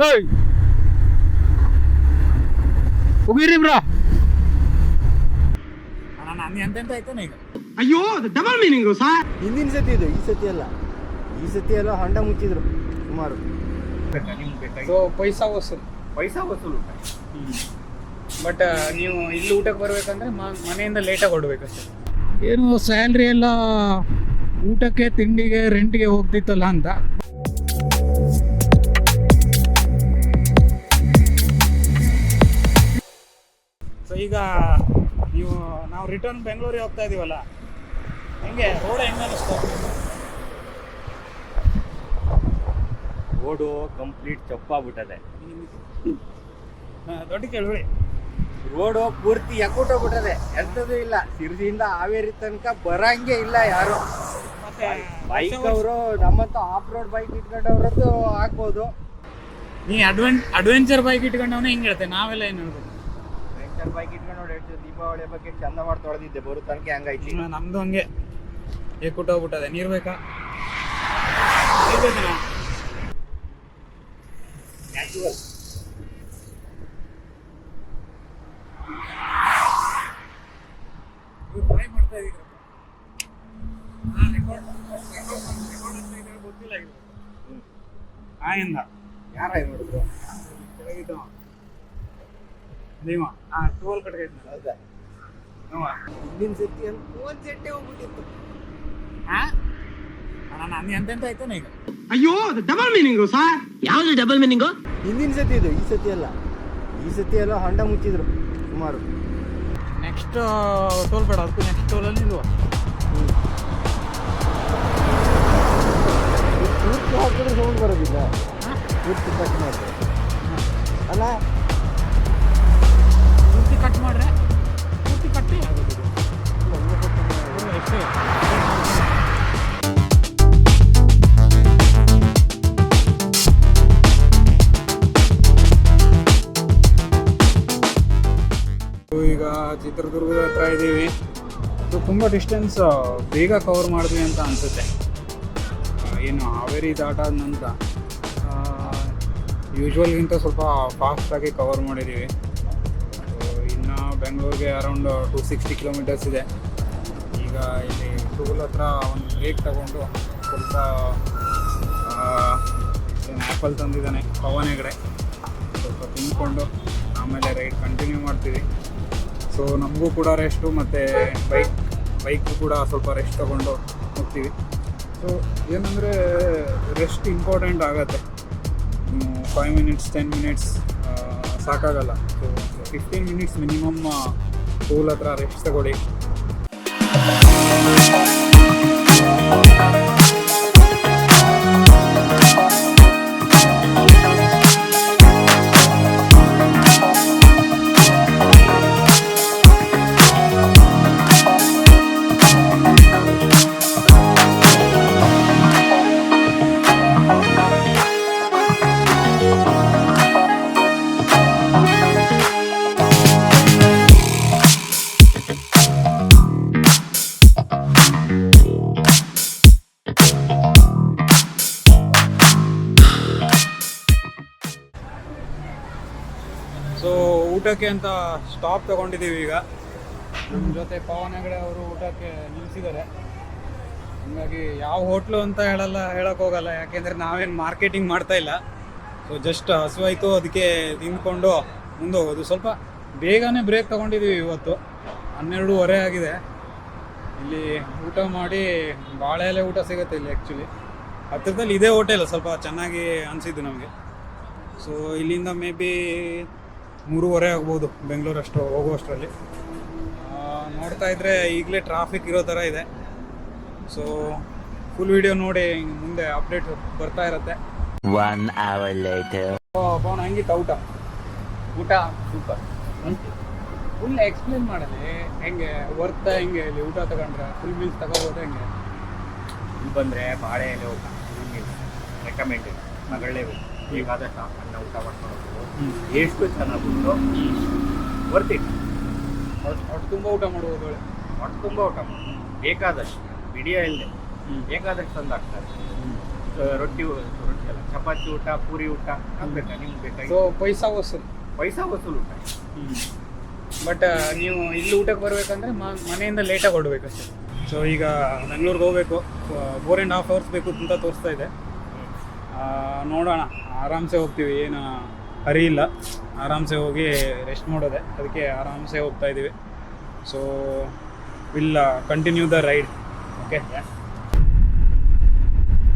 ಏಯ್ ಹೋಗಿರಿ ಬ್ರಾ ನಾನು ಎಂತೆಂತ ಆಯ್ತಾನೆ ಈಗ. ಅಯ್ಯೋ ಡಬಲ್ ಮೀನಿಂಗು ಸರ್. ಹಿಂದಿನ ಸತಿ ಇದು, ಈ ಸತಿ ಅಲ್ಲ. ಈ ಸತಿ ಎಲ್ಲ ಹೊಂಡ ಮುಚ್ಚಿದ್ರು ಸುಮಾರು. ಸೊ ಪೈಸಾ ವಸೂಲು ಬಟ್ ನೀವು ಇಲ್ಲಿ ಊಟಕ್ಕೆ ಬರ್ಬೇಕಂದ್ರೆ ಮನೆಯಿಂದ ಲೇಟಾಗಿ ಹೊರಡ್ಬೇಕಷ್ಟೇ. ಏನು ಸ್ಯಾಲ್ರಿ ಎಲ್ಲ ಊಟಕ್ಕೆ ತಿಂಡಿಗೆ ರೆಂಟ್ಗೆ ಹೋಗ್ತಿತ್ತಲ್ಲ ಅಂತ. ಸೊ ಈಗ ನಾವು ರಿಟರ್ನ್ ಬೆಂಗಳೂರಿಗೆ ಹೋಗ್ತಾ ಇದೀವಲ್ಲ, ಹೆಂಗೆ ರೋಡ್ ಹೆಂಗೆ ಅನ್ನಿಸ್ತು? ರೋಡು ಕಂಪ್ಲೀಟ್ ಚಪ್ಪಾಗ್ಬಿಟ್ಟದೆ. ದೊಡ್ಡ ಕೇಳ್ಬಿಡಿ. ರೋಡು ಪೂರ್ತಿ ಎಕ್ಕುಟ್ಟೋಗ್ಬಿಟ್ಟದೆ, ಎಂಥದ್ದು ಇಲ್ಲ. ಸಿರ್ಸಿಯಿಂದ ಹಾವೇರಿ ತನಕ ಬರಂಗೆ ಇಲ್ಲ ಯಾರು. ಮತ್ತೆ ಬೈಕ್ ಅವರು ನಮ್ಮಂತ ಆಫ್ ರೋಡ್ ಬೈಕ್ ಇಟ್ಕೊಂಡವ್ರದ್ದು ಹಾಕ್ಬೋದು. ನೀ ಅಡ್ವೆಂಚರ್ ಬೈಕ್ ಇಟ್ಕೊಂಡವನೇ ಹಿಂಗೆ ಹೇಳ್ತೆ, ನಾವೆಲ್ಲ ಏನು ಹೇಳ್ಬೇಕು? ಅಡ್ವೆಂಚರ್ ಬೈಕ್ ಇಟ್ಕೊಂಡು ನೋಡಿ, ದೀಪಾವಳಿ ಬಗ್ಗೆ ಚಂದ ಮಾಡಿ ತೊಳೆದಿದ್ದೆ, ಬರೋ ತನಕ ಹಂಗೈತಿ. ನಮ್ದು ಹಂಗೆ ಏಕುಟ್ಟೋಗ್ಬಿಟ್ಟದೆ. ನೀರು ಬೇಕಾ? ಯಾರ ನೋಡಿದ್ರು ಟೋಲ್ ಕಟ್ಕೈತಿ. ಹೌದಾ? ಹಿಂದಿನ ಸತಿ ಒಂದ್ ಸೆಟ್ಟೆ ಹೋಗ್ಬಿಟ್ಟಿತ್ತು. ನಾನು ಎಂತೆಂತ ಆಯ್ತಾನೆ ಈಗ. ಅಯ್ಯೋ ಡಬಲ್ ಮೀನಿಂಗು ಸರ್. ಯಾವ್ದು ಡಬಲ್ ಮೀನಿಂಗು? ಹಿಂದಿನ ಸತಿ ಇದು, ಈ ಸತಿ ಅಲ್ಲ. ಈ ಸತಿ ಎಲ್ಲ ಹೊಂಡ ಮುಚ್ಚಿದ್ರು ಸುಮಾರು. ನೆಕ್ಸ್ಟ್ ಟೋಲ್ ಬೇಡ, ಅದಕ್ಕೂ ನೆಕ್ಸ್ಟ್ ಟೋಲಲ್ಲಿ ಇಲ್ವಾ? ಪೂರ್ತಿ ಹಾಕಿದ್ರೆ ಸೌಂಡ್ ಬರೋದಿಲ್ಲ. ಪೂರ್ತಿ ಕಟ್ ಮಾಡಿದ್ರೆ ಅಲ್ಲ, ಪೂರ್ತಿ ಕಟ್ ಮಾಡ್ರೆ ಪೂರ್ತಿ ಕಟ್ಟೆ ಆಗೋದು. ಎಷ್ಟೇ ಈಗ ಚಿತ್ರದುರ್ಗದ ಹತ್ರ ಇದ್ದೀವಿ. ಸೊ ತುಂಬ ಡಿಸ್ಟೆನ್ಸ್ ಬೇಗ ಕವರ್ ಮಾಡಿದ್ವಿ ಅಂತ ಅನಿಸುತ್ತೆ. ಏನು ಹಾವೇರಿ ದಾಟಾದ ನಂತರ ಯೂಶ್ವಲ್ಗಿಂತ ಸ್ವಲ್ಪ ಫಾಸ್ಟಾಗಿ ಕವರ್ ಮಾಡಿದ್ದೀವಿ. ಸೊ ಇನ್ನು ಬೆಂಗಳೂರಿಗೆ ಅರೌಂಡ್ 260 ಕಿಲೋಮೀಟರ್ಸ್ ಇದೆ. ಈಗ ಇಲ್ಲಿ ಟೂಲ್ ಹತ್ರ ಒಂದು ಬ್ರೇಕ್ ತಗೊಂಡು ಸ್ವಲ್ಪ ಏನು ಆ್ಯಪಲ್ ತಂದಿದ್ದಾನೆ ಪವನ್ ಹೆಗಡೆ, ಸ್ವಲ್ಪ ತಿಂದ್ಕೊಂಡು ಆಮೇಲೆ ರೈಡ್ ಕಂಟಿನ್ಯೂ ಮಾಡ್ತೀವಿ. ಸೊ ನಮಗೂ ಕೂಡ ರೆಸ್ಟು ಮತ್ತು ಬೈಕು ಕೂಡ ಸ್ವಲ್ಪ ರೆಸ್ಟ್ ತೊಗೊಂಡು ಹೋಗ್ತೀವಿ. ಸೊ ಏನಂದರೆ ರೆಸ್ಟ್ ಇಂಪಾರ್ಟೆಂಟ್ ಆಗುತ್ತೆ. 5 ಮಿನಿಟ್ಸ್ 10 ಮಿನಿಟ್ಸ್ ಸಾಕಾಗಲ್ಲ. ಸೊ 15 ಮಿನಿಟ್ಸ್ ಮಿನಿಮಮ್ ಟೂಲ್ ಹತ್ರ ರೆಸ್ಟ್ ತಗೊಳ್ಳಿ. ಸೊ ಊಟಕ್ಕೆ ಅಂತ ಸ್ಟಾಪ್ ತಗೊಂಡಿದ್ದೀವಿ. ಈಗ ನಮ್ಮ ಜೊತೆ ಪವನ್ ಹೆಗಡೆ ಅವರು ಊಟಕ್ಕೆ ನಿಲ್ಲಿಸಿದ್ದಾರೆ. ಹಾಗಾಗಿ ಯಾವ ಹೋಟ್ಲು ಅಂತ ಹೇಳಕ್ಕೆ ಹೋಗಲ್ಲ, ಯಾಕೆಂದರೆ ನಾವೇನು ಮಾರ್ಕೆಟಿಂಗ್ ಮಾಡ್ತಾ ಇಲ್ಲ. ಸೊ ಜಸ್ಟ್ ಹಸುವಾಯಿತು, ಅದಕ್ಕೆ ತಿಂದ್ಕೊಂಡು ಮುಂದೆ ಹೋಗೋದು. ಸ್ವಲ್ಪ ಬೇಗನೆ ಬ್ರೇಕ್ ತೊಗೊಂಡಿದ್ದೀವಿ. ಇವತ್ತು 12:30 ಆಗಿದೆ. ಇಲ್ಲಿ ಊಟ ಮಾಡಿ ಬಾಳೆ ಎಲೆ ಊಟ ಸಿಗುತ್ತೆ ಇಲ್ಲಿ. ಆ್ಯಕ್ಚುಲಿ ಹತ್ತಿರದಲ್ಲಿ ಇದೇ ಹೋಟೆಲ್ ಸ್ವಲ್ಪ ಚೆನ್ನಾಗಿ ಅನಿಸಿದ್ದು ನಮಗೆ. ಸೊ ಇಲ್ಲಿಂದ ಮೇ ಬಿ 3:30 ಆಗ್ಬೋದು ಬೆಂಗಳೂರಷ್ಟು ಹೋಗುವಷ್ಟರಲ್ಲಿ. ನೋಡ್ತಾ ಇದ್ರೆ ಈಗಲೇ ಟ್ರಾಫಿಕ್ ಇರೋ ಥರ ಇದೆ. ಸೊ ಫುಲ್ ವಿಡಿಯೋ ನೋಡಿ, ಮುಂದೆ ಅಪ್ಡೇಟ್ ಬರ್ತಾ ಇರುತ್ತೆ. 1 hour later. ಪವನ್ ಹೆಂಗಿತ್ತು ಊಟ? ಸೂಪರ್. ಫುಲ್ ಎಕ್ಸ್ಪ್ಲೇನ್ ಮಾಡಲಿ, ಹೆಂಗೆ ವರ್ತ, ಹೆಂಗೆ ಇಲ್ಲಿ ಊಟ ತಗೊಂಡ್ರೆ ಫುಲ್ ಮೀಲ್ಸ್ ತಗೋಬೋದು ಹೆಂಗೆ? ಇಲ್ಲಿ ಬಂದರೆ ಬಾಳೆ ಎಲೆ ಊಟ ಫುಲ್ ಮೀಲ್ಸ್ ರೆಕಮೆಂಡೆಡ್, ತಗೊಳ್ಳೇಬೇಕು. ಈಗಾದಷ್ಟು ಅನ್ನ ಊಟ ಮಾಡ್ಕೊಂಡು ಎಷ್ಟು ಚೆನ್ನಾಗಿತ್ತು, ವರ್ತಿಟ್. ಹೊಟ್ಟೆ ತುಂಬ ಊಟ ಮಾಡ್ಬೋದು, ಹೊಟ್ಟೆ ತುಂಬ ಊಟ ಮಾಡ್ಬೋದು. ಬೇಕಾದಷ್ಟು ವಿಡಿಯೋ ಇಲ್ಲದೆ ಬೇಕಾದಷ್ಟು ತಂದು ಹಾಕ್ತಾರೆ. ರೊಟ್ಟಿ ಅಲ್ಲ, ಚಪಾತಿ ಊಟ, ಪೂರಿ ಊಟ ಹಾಕ್ಬೇಕಾ ನಿಮ್ಗೆ ಬೇಕಾಗಿ ಸೊ ಪೈಸಾ ವಸೂಲ್. ಪೈಸಾ ವಸೂಲು ಊಟ. ಬಟ್ ನೀವು ಇಲ್ಲಿ ಊಟಕ್ಕೆ ಬರಬೇಕಂದ್ರೆ ಮನೆಯಿಂದ ಲೇಟಾಗಿ ಹೊರಡ್ಬೇಕಷ್ಟೇ. ಸೊ ಈಗ ಬೆಂಗಳೂರಿಗೆ ಹೋಗಬೇಕು, 4.5 hours ಬೇಕು ಅಂತ ತೋರಿಸ್ತಾ ಇದೆ. ನೋಡೋಣ, ಆರಾಮ್ಸೆ ಹೋಗ್ತೀವಿ, ಏನು ಹರಿ ಇಲ್ಲ, ಆರಾಮ್ಸೆ ಹೋಗಿ ರೆಸ್ಟ್ ಮಾಡೋದೆ, ಅದಕ್ಕೆ ಆರಾಮ್ಸೆ ಹೋಗ್ತಾ ಇದ್ದೀವಿ. So will continue the ride. Okay.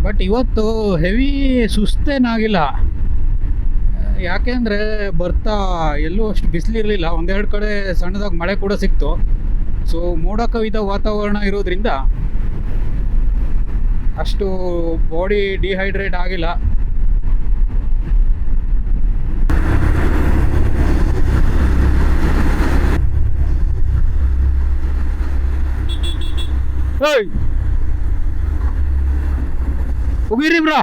But ಇವತ್ತು ಹೆವಿ ಸುಸ್ತೇನಾಗಿಲ್ಲ, ಯಾಕೆಂದರೆ ಬರ್ತಾ ಎಲ್ಲೂ ಅಷ್ಟು ಬಿಸಿಲಿರಲಿಲ್ಲ, ಒಂದೆರಡು ಕಡೆ ಸಣ್ಣದಾಗಿ ಮಳೆ ಕೂಡ ಸಿಕ್ತು. ಸೊ ಮೋಡ ಕವಿದ ವಾತಾವರಣ ಇರೋದ್ರಿಂದ ಅಷ್ಟು ಬಾಡಿ ಡಿಹೈಡ್ರೇಟ್ ಆಗಿಲ್ಲ. ಹೋಗಿರಿ ಬ್ರಾ.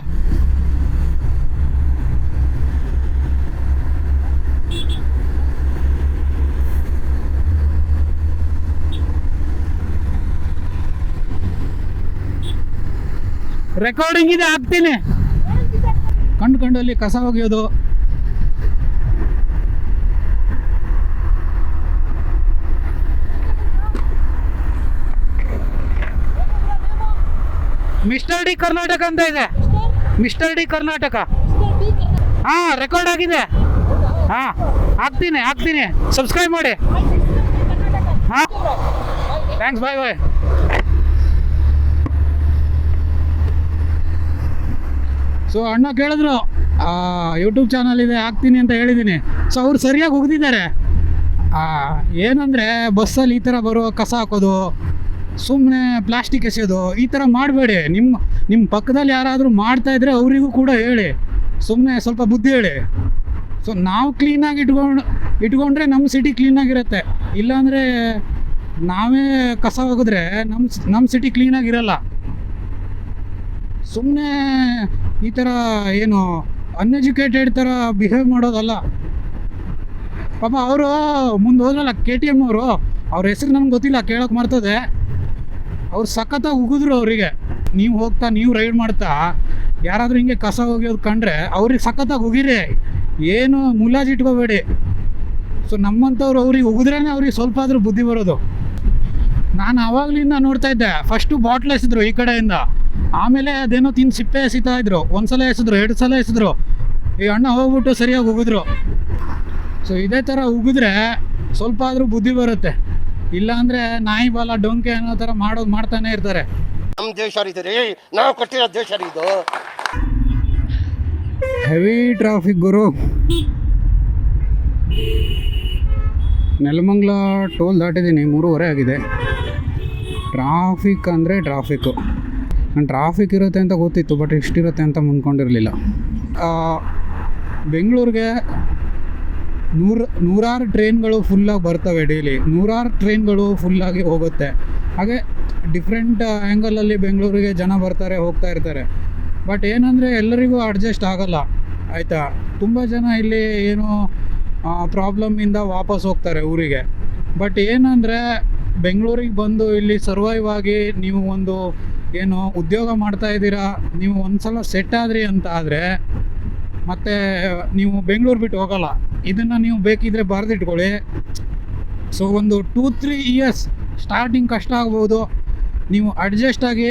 ರೆಕಾರ್ಡಿಂಗ್ ಇದೆ, ಹಾಕ್ತೀನಿ. ಕಂಡು ಕಸ ಒಗೆಯೋದು. ಮಿಸ್ಟರ್ ಡಿ ಕರ್ನಾಟಕ ಅಂತ ಇದೆ, ಮಿಸ್ಟರ್ ಡಿ ಕರ್ನಾಟಕ. ಹಾಂ, ರೆಕಾರ್ಡ್ ಆಗಿದೆ. ಹಾಂ, ಹಾಕ್ತೀನಿ, ಸಬ್ಸ್ಕ್ರೈಬ್ ಮಾಡಿ. ಹಾಂ, ಥ್ಯಾಂಕ್ಸ್, ಬಾಯ್ ಬಾಯ್. ಸೊ ಅಣ್ಣ ಕೇಳಿದ್ರು, ಯೂಟ್ಯೂಬ್ ಚಾನಲ್ ಇದೆ, ಹಾಕ್ತೀನಿ ಅಂತ ಹೇಳಿದ್ದೀನಿ. ಸೊ ಅವ್ರು ಸರಿಯಾಗಿ ಹೋಗ್ತಿದ್ದಾರೆ. ಏನಂದರೆ ಬಸ್ಸಲ್ಲಿ ಈ ಥರ ಬರೋ ಕಸ ಹಾಕೋದು, ಸುಮ್ಮನೆ ಪ್ಲಾಸ್ಟಿಕ್ ಎಸೆಯೋದು, ಈ ಥರ ಮಾಡಬೇಡಿ. ನಿಮ್ಮ ಪಕ್ಕದಲ್ಲಿ ಯಾರಾದರೂ ಮಾಡ್ತಾಯಿದ್ರೆ ಅವರಿಗೂ ಕೂಡ ಹೇಳಿ, ಸುಮ್ಮನೆ ಸ್ವಲ್ಪ ಬುದ್ಧಿ ಹೇಳಿ. ಸೊ ನಾವು ಕ್ಲೀನಾಗಿ ಇಟ್ಕೊಂಡ್ರೆ ನಮ್ಮ ಸಿಟಿ ಕ್ಲೀನಾಗಿರುತ್ತೆ. ಇಲ್ಲಾಂದರೆ ನಾವೇ ಕಸ ಹೋಗಿದ್ರೆ ನಮ್ಮ ಸಿಟಿ ಕ್ಲೀನಾಗಿರಲ್ಲ. ಸುಮ್ಮನೆ ಈ ಥರ ಏನು ಅನ್ಎಜುಕೇಟೆಡ್ ಥರ ಬಿಹೇವ್ ಮಾಡೋದಲ್ಲ. ಪಾಪ ಅವರು ಮುಂದೆ ಹೋದ್ರಲ್ಲ KTM ಅವರು, ಅವ್ರ ಹೆಸರು ನಮ್ಗೆ ಗೊತ್ತಿಲ್ಲ, ಕೇಳೋಕೆ ಮರ್ತದೆ. ಅವ್ರು ಸಖತ್ತಾಗಿ ಉಗಿದ್ರು ಅವರಿಗೆ. ನೀವು ರೈಡ್ ಮಾಡ್ತಾ ಯಾರಾದರೂ ಹಿಂಗೆ ಕಸ ಹೋಗ್ಯೋದು ಕಂಡ್ರೆ ಅವ್ರಿಗೆ ಸಖತ್ತಾಗಿ ಉಗಿರಿ, ಏನು ಮುಲಾಜ್ ಇಟ್ಕೋಬೇಡಿ. ಸೊ ನಮ್ಮಂಥವ್ರು ಅವ್ರಿಗೆ ಉಗಿದ್ರೇ ಅವ್ರಿಗೆ ಸ್ವಲ್ಪ ಆದರೂ ಬುದ್ಧಿ ಬರೋದು. ನಾನು ಆವಾಗಲಿಂದ ನೋಡ್ತಾ ಇದ್ದೆ, ಫಸ್ಟು ಬಾಟ್ಲ್ ಎಸೆದ್ರು ಈ ಕಡೆಯಿಂದ, ಆಮೇಲೆ ಅದೇನೋ ತಿಂದು ಸಿಪ್ಪೆ ಎಸಿತಾ ಇದ್ರು. 1 ಸಲ ಎಸೆದ್ರು, 2 ಸಲ ಎಸೆದ್ರು. ಈ ಅಣ್ಣ ಹೋಗ್ಬಿಟ್ಟು ಸರಿಯಾಗಿ ಉಗಿದ್ರು. ಸೊ ಇದೇ ಥರ ಉಗಿದ್ರೆ ಸ್ವಲ್ಪ ಆದರೂ ಬುದ್ಧಿ ಬರುತ್ತೆ. ಇಲ್ಲಾಂದರೆ ನಾಯಿ ಬಾಲ ಡೊಂಕೆ ಅನ್ನೋ ಥರ ಮಾಡ್ತಾನೆ ಇರ್ತಾರೆ. ನಮ್ಮ ದೇಶ ರೀ, ನಾವು ಕಟ್ಟಿರೋ ದೇಶ ಇದು. ಹೆವಿ ಟ್ರಾಫಿಕ್ ಗುರು. ನೆಲಮಂಗಲ ಟೋಲ್ ದಾಟಿದ್ದೀನಿ, 3:30 ಆಗಿದೆ. ಟ್ರಾಫಿಕ್ ಅಂದರೆ ಟ್ರಾಫಿಕ್ಕು. ನಾನು ಟ್ರಾಫಿಕ್ ಇರುತ್ತೆ ಅಂತ ಗೊತ್ತಿತ್ತು, ಬಟ್ ಇಷ್ಟಿರುತ್ತೆ ಅಂತ ಮುಂದ್ಕೊಂಡಿರಲಿಲ್ಲ. ಬೆಂಗಳೂರಿಗೆ ನೂರಾರು ಟ್ರೈನ್ಗಳು ಫುಲ್ಲಾಗಿ ಬರ್ತವೆ ಡೈಲಿ, ನೂರಾರು ಟ್ರೈನ್ಗಳು ಫುಲ್ಲಾಗಿ ಹೋಗುತ್ತೆ. ಹಾಗೆ ಡಿಫ್ರೆಂಟ್ ಆ್ಯಂಗಲಲ್ಲಿ ಬೆಂಗಳೂರಿಗೆ ಜನ ಬರ್ತಾರೆ, ಹೋಗ್ತಾ ಇರ್ತಾರೆ. ಬಟ್ ಏನಂದರೆ ಎಲ್ಲರಿಗೂ ಅಡ್ಜಸ್ಟ್ ಆಗಲ್ಲ, ಆಯಿತಾ. ತುಂಬ ಜನ ಇಲ್ಲಿ ಏನೋ ಪ್ರಾಬ್ಲಮ್ಮಿಂದ ವಾಪಸ್ ಹೋಗ್ತಾರೆ ಊರಿಗೆ. ಬಟ್ ಏನಂದರೆ ಬೆಂಗಳೂರಿಗೆ ಬಂದು ಇಲ್ಲಿ ಸರ್ವೈವ್ ಆಗಿ ನೀವು ಒಂದು ಏನು ಉದ್ಯೋಗ ಮಾಡ್ತಾಯಿದ್ದೀರಾ, ನೀವು ಒಂದು ಸಲ ಸೆಟ್ ಆದ್ರಿ ಅಂತ ಆದರೆ ಮತ್ತು ನೀವು ಬೆಂಗಳೂರು ಬಿಟ್ಟು ಹೋಗಲ್ಲ. ಇದನ್ನು ನೀವು ಬೇಕಿದ್ದರೆ ಬರೆದಿಟ್ಕೊಳ್ಳಿ. ಸೊ ಒಂದು 2-3 years ಸ್ಟಾರ್ಟಿಂಗ್ ಕಷ್ಟ ಆಗ್ಬೋದು. ನೀವು ಅಡ್ಜಸ್ಟ್ ಆಗಿ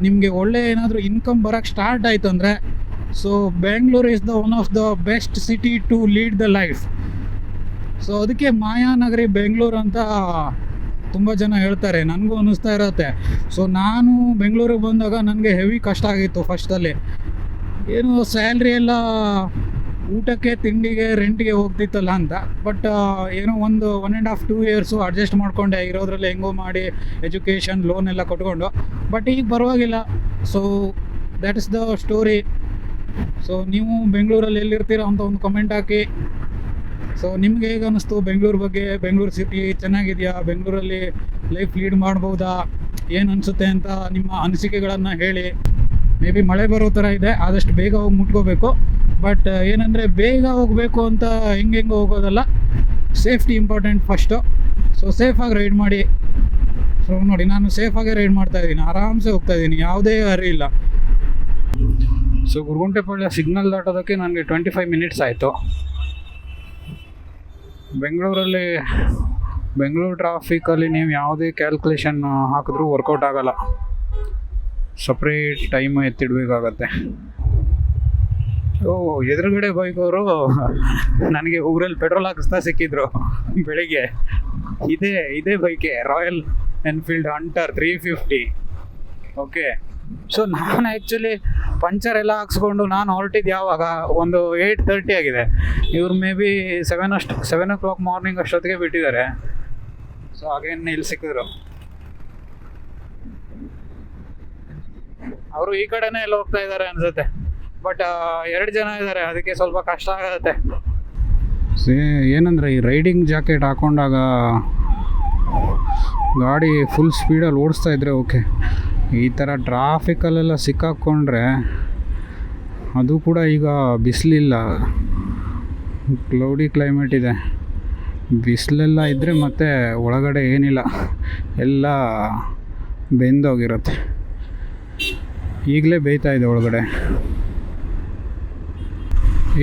ನಿಮಗೆ ಒಳ್ಳೆ ಏನಾದರೂ ಇನ್ಕಮ್ ಬರೋಕ್ಕೆ ಸ್ಟಾರ್ಟ್ ಆಯಿತು ಅಂದರೆ, so Bengaluru is one of the best city to lead the life. So ಅದಕ್ಕೆ ಮಾಯಾನಗರಿ ಬೆಂಗಳೂರು ಅಂತ ತುಂಬ ಜನ ಹೇಳ್ತಾರೆ, ನನಗೂ ಅನ್ನಿಸ್ತಾ ಇರುತ್ತೆ. ಸೊ ನಾನು ಬೆಂಗಳೂರಿಗೆ ಬಂದಾಗ ನನಗೆ ಹೆವಿ ಕಷ್ಟ ಆಗಿತ್ತು ಫಸ್ಟಲ್ಲಿ. ಏನು ಸ್ಯಾಲ್ರಿ ಎಲ್ಲ ಊಟಕ್ಕೆ, ತಿಂಡಿಗೆ, ರೆಂಟಿಗೆ ಹೋಗ್ತಿತ್ತಲ್ಲ ಅಂತ. ಬಟ್ ಏನೋ 1.5-2 years ಅಡ್ಜಸ್ಟ್ ಮಾಡಿಕೊಂಡೆ, ಇರೋದ್ರಲ್ಲಿ ಹೆಂಗೋ ಮಾಡಿ ಎಜುಕೇಷನ್ ಲೋನ್ ಎಲ್ಲ ಕೊಟ್ಕೊಂಡು. ಬಟ್ ಈಗ ಪರವಾಗಿಲ್ಲ. So that is the story. So ನೀವು ಬೆಂಗಳೂರಲ್ಲಿ ಎಲ್ಲಿರ್ತೀರೋ ಅಂತ ಒಂದು ಕಮೆಂಟ್ ಹಾಕಿ. ಸೊ ನಿಮ್ಗೆ ಹೇಗೆ ಅನ್ನಿಸ್ತು ಬೆಂಗಳೂರು ಬಗ್ಗೆ? ಬೆಂಗಳೂರು ಸಿಟಿ ಚೆನ್ನಾಗಿದೆಯಾ? ಬೆಂಗಳೂರಲ್ಲಿ ಲೈಫ್ ಲೀಡ್ ಮಾಡ್ಬೋದಾ? ಏನು ಅನಿಸುತ್ತೆ ಅಂತ ನಿಮ್ಮ ಅನಿಸಿಕೆಗಳನ್ನು ಹೇಳಿ. ಮೇ ಬಿ ಮಳೆ ಬರೋ ಥರ ಇದೆ, ಆದಷ್ಟು ಬೇಗ ಹೋಗಿ ಮುಟ್ಕೋಬೇಕು. ಬಟ್ ಏನಂದರೆ ಬೇಗ ಹೋಗಬೇಕು ಅಂತ ಹೆಂಗೆ ಹೋಗೋದಲ್ಲ, ಸೇಫ್ಟಿ ಇಂಪಾರ್ಟೆಂಟ್ ಫಸ್ಟು. ಸೊ ಸೇಫಾಗಿ ರೈಡ್ ಮಾಡಿ. ಸೊ ನೋಡಿ, ನಾನು ಸೇಫಾಗಿ ರೈಡ್ ಮಾಡ್ತಾಯಿದ್ದೀನಿ, ಆರಾಮ್ಸೆ ಹೋಗ್ತಾಯಿದ್ದೀನಿ, ಯಾವುದೇ ಹರಿ ಇಲ್ಲ. ಸೊ ಗುರುಗುಂಟೆಪಾಳ್ಯ ಸಿಗ್ನಲ್ ದಾಟೋದಕ್ಕೆ ನನಗೆ 25 ಮಿನಿಟ್ಸ್ ಆಯಿತು. ಬೆಂಗಳೂರು ಟ್ರಾಫಿಕಲ್ಲಿ ನೀವು ಯಾವುದೇ ಕ್ಯಾಲ್ಕುಲೇಷನ್ ಹಾಕಿದ್ರೂ ವರ್ಕೌಟ್ ಆಗಲ್ಲ. ಸಪ್ರೇಟ್ ಟೈಮ್ ಎತ್ತಿಡಬೇಕಾಗತ್ತೆ. ಎದುರುಗಡೆ ಬೈಕವರು ನನಗೆ ಊರಲ್ಲಿ ಪೆಟ್ರೋಲ್ ಹಾಕಿಸ್ತಾ ಸಿಕ್ಕಿದ್ರು ಬೆಳಿಗ್ಗೆ. ಇದೇ ಬೈಕೆ, Royal Enfield Hunter 350. Okay, so ನಾನು ಆ್ಯಕ್ಚುಲಿ ಪಂಚರ್ ಎಲ್ಲ ಹಾಕ್ಸ್ಕೊಂಡು ನಾನು ಹೊರಟಿದ್ದು ಯಾವಾಗ ಒಂದು 8:30 ಆಗಿದೆ. ಇವ್ರು ಮೇ ಬಿ 7 o'clock ಮಾರ್ನಿಂಗ್ ಅಷ್ಟೊತ್ತಿಗೆ ಬಿಟ್ಟಿದ್ದಾರೆ. ಸೊ ಹಾಗೇನು ಇಲ್ಲಿ ಸಿಕ್ಕಿದ್ರು. ಅವರು ಈ ಕಡೆನೇ ಎಲ್ಲ ಹೋಗ್ತಾ ಇದ್ದಾರೆ ಅನ್ಸುತ್ತೆ. ಬಟ್ 2 ಜನ ಇದ್ದಾರೆ, ಅದಕ್ಕೆ ಸ್ವಲ್ಪ ಕಷ್ಟ ಆಗುತ್ತೆ. ಏನಂದರೆ ಈ ರೈಡಿಂಗ್ ಜಾಕೆಟ್ ಹಾಕೊಂಡಾಗ ಗಾಡಿ ಫುಲ್ ಸ್ಪೀಡಲ್ಲಿ ಓಡಿಸ್ತಾ ಇದ್ರೆ ಓಕೆ. ಈ ಥರ ಟ್ರಾಫಿಕಲ್ಲೆಲ್ಲ ಸಿಕ್ಕಾಕ್ಕೊಂಡ್ರೆ, ಅದು ಕೂಡ ಈಗ ಬಿಸಿಲಿಲ್ಲ, ಕ್ಲೌಡಿ ಕ್ಲೈಮೇಟ್ ಇದೆ. ಬಿಸಿಲೆಲ್ಲ ಇದ್ದರೆ ಮತ್ತೆ ಒಳಗಡೆ ಏನಿಲ್ಲ, ಎಲ್ಲ ಬೆಂದೋಗಿರುತ್ತೆ. ಈಗಲೇ ಬೇಯ್ತಾ ಇದೆ ಒಳಗಡೆ.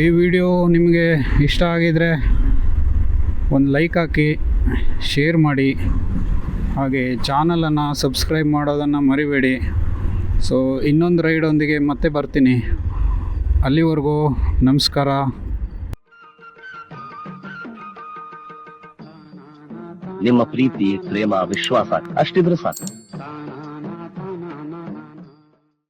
ಈ ವಿಡಿಯೋ ನಿಮಗೆ ಇಷ್ಟ ಆಗಿದರೆ ಒಂದು ಲೈಕ್ ಹಾಕಿ, ಶೇರ್ ಮಾಡಿ, ಹಾಗೆ ಚಾನಲನ್ನು ಸಬ್ಸ್ಕ್ರೈಬ್ ಮಾಡೋದನ್ನು ಮರಿಬೇಡಿ. ಸೊ ಇನ್ನೊಂದು ರೈಡೊಂದಿಗೆ ಮತ್ತೆ ಬರ್ತೀನಿ. ಅಲ್ಲಿವರೆಗೂ ನಮಸ್ಕಾರ. ನಿಮ್ಮ ಪ್ರೀತಿ, ಪ್ರೇಮ, ವಿಶ್ವಾಸ ಅಷ್ಟಿದ್ರೆ ಸಾಕು.